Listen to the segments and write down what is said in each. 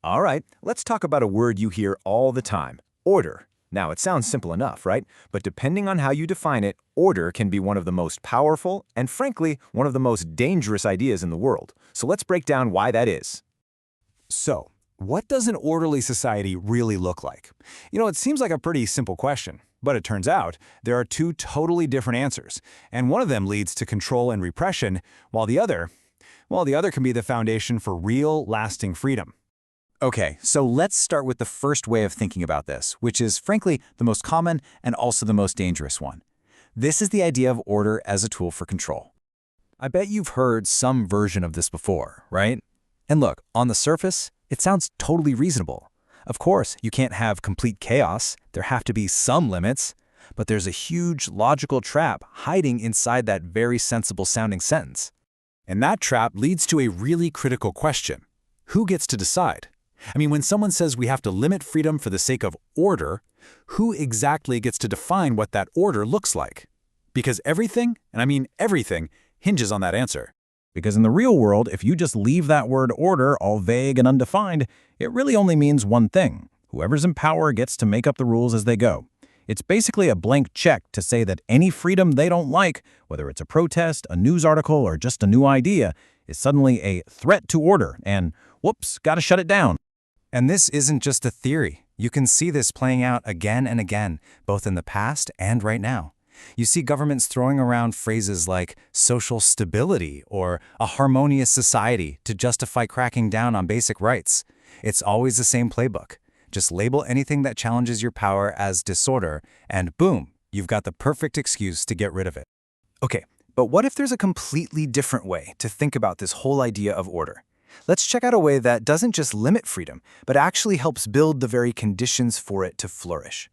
All right, let's talk about a word you hear all the time, order. Now, it sounds simple enough, right? But depending on how you define it, order can be one of the most powerful and, frankly, one of the most dangerous ideas in the world. So let's break down why that is. So, what does an orderly society really look like? It seems like a pretty simple question, but it turns out there are two totally different answers, and one of them leads to control and repression, while the other can be the foundation for real, lasting freedom. Okay, so let's start with the first way of thinking about this, which is, frankly, the most common and also the most dangerous one. This is the idea of order as a tool for control. I bet you've heard some version of this before, right? And look, on the surface, it sounds totally reasonable. Of course, you can't have complete chaos. There have to be some limits, but there's a huge logical trap hiding inside that very sensible-sounding sentence. And that trap leads to a really critical question. Who gets to decide? When someone says we have to limit freedom for the sake of order, who exactly gets to define what that order looks like? Because everything, and I mean everything, hinges on that answer. Because in the real world, if you just leave that word order all vague and undefined, it really only means one thing. Whoever's in power gets to make up the rules as they go. It's basically a blank check to say that any freedom they don't like, whether it's a protest, a news article, or just a new idea, is suddenly a threat to order and, whoops, gotta shut it down. And this isn't just a theory. You can see this playing out again and again, both in the past and right now. You see governments throwing around phrases like social stability or a harmonious society to justify cracking down on basic rights. It's always the same playbook. Just label anything that challenges your power as disorder, and boom, you've got the perfect excuse to get rid of it. Okay, but what if there's a completely different way to think about this whole idea of order? Let's check out a way that doesn't just limit freedom, but actually helps build the very conditions for it to flourish.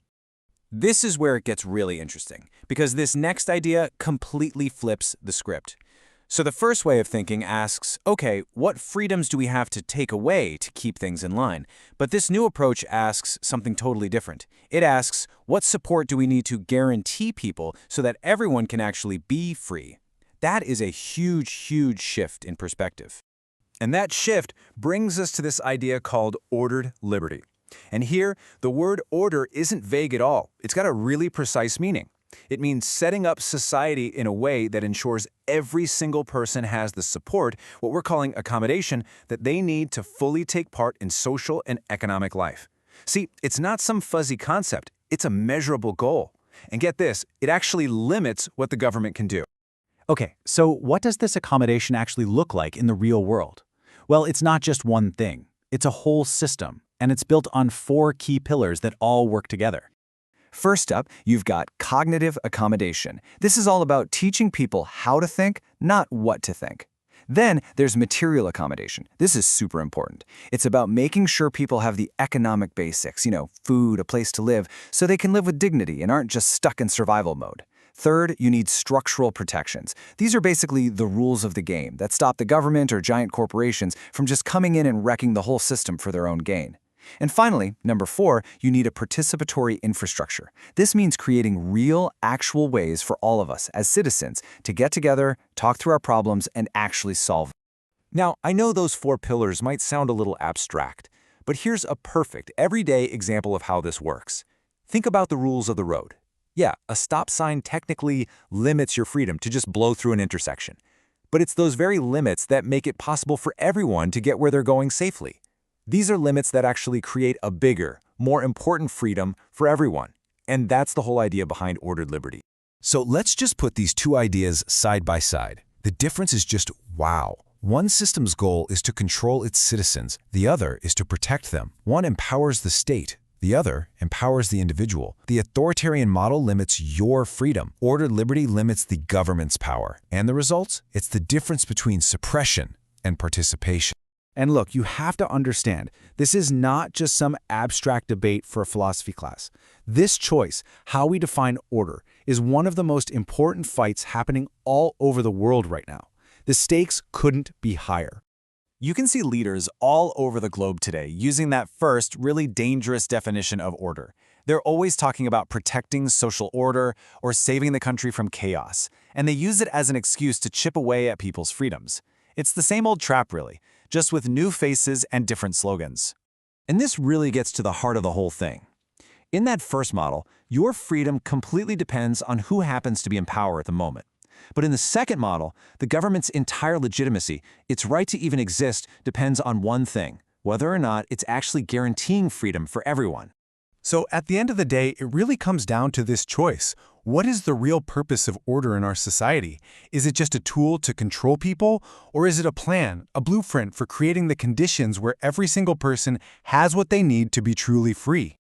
This is where it gets really interesting, because this next idea completely flips the script. So the first way of thinking asks, okay, what freedoms do we have to take away to keep things in line? But this new approach asks something totally different. It asks, what support do we need to guarantee people so that everyone can actually be free? That is a huge, huge shift in perspective. And that shift brings us to this idea called ordered liberty. And here, the word order isn't vague at all. It's got a really precise meaning. It means setting up society in a way that ensures every single person has the support, what we're calling accommodation, that they need to fully take part in social and economic life. See, it's not some fuzzy concept. It's a measurable goal. And get this, it actually limits what the government can do. Okay, so what does this accommodation actually look like in the real world? Well, it's not just one thing. It's a whole system, and it's built on 4 key pillars that all work together. First up, you've got cognitive accommodation. This is all about teaching people how to think, not what to think. Then there's material accommodation. This is super important. It's about making sure people have the economic basics, food, a place to live, so they can live with dignity and aren't just stuck in survival mode. Third, you need structural protections. These are basically the rules of the game that stop the government or giant corporations from just coming in and wrecking the whole system for their own gain. And finally, number 4, you need a participatory infrastructure. This means creating real, actual ways for all of us as citizens to get together, talk through our problems, and actually solve them. Now, I know those 4 pillars might sound a little abstract, but here's a perfect, everyday example of how this works. Think about the rules of the road. Yeah, a stop sign technically limits your freedom to just blow through an intersection. But it's those very limits that make it possible for everyone to get where they're going safely. These are limits that actually create a bigger, more important freedom for everyone. And that's the whole idea behind ordered liberty. So let's just put these two ideas side by side. The difference is just wow. One system's goal is to control its citizens. The other is to protect them. One empowers the state. The other empowers the individual. The authoritarian model limits your freedom. Ordered liberty limits the government's power. And the results? It's the difference between suppression and participation. And look, you have to understand, this is not just some abstract debate for a philosophy class. This choice, how we define order, is one of the most important fights happening all over the world right now. The stakes couldn't be higher. You can see leaders all over the globe today using that first, really dangerous definition of order. They're always talking about protecting social order or saving the country from chaos, and they use it as an excuse to chip away at people's freedoms. It's the same old trap, really, just with new faces and different slogans. And this really gets to the heart of the whole thing. In that first model, your freedom completely depends on who happens to be in power at the moment. But in the second model, the government's entire legitimacy, its right to even exist, depends on one thing: whether or not it's actually guaranteeing freedom for everyone. So at the end of the day, it really comes down to this choice. What is the real purpose of order in our society? Is it just a tool to control people, or is it a plan, a blueprint for creating the conditions where every single person has what they need to be truly free?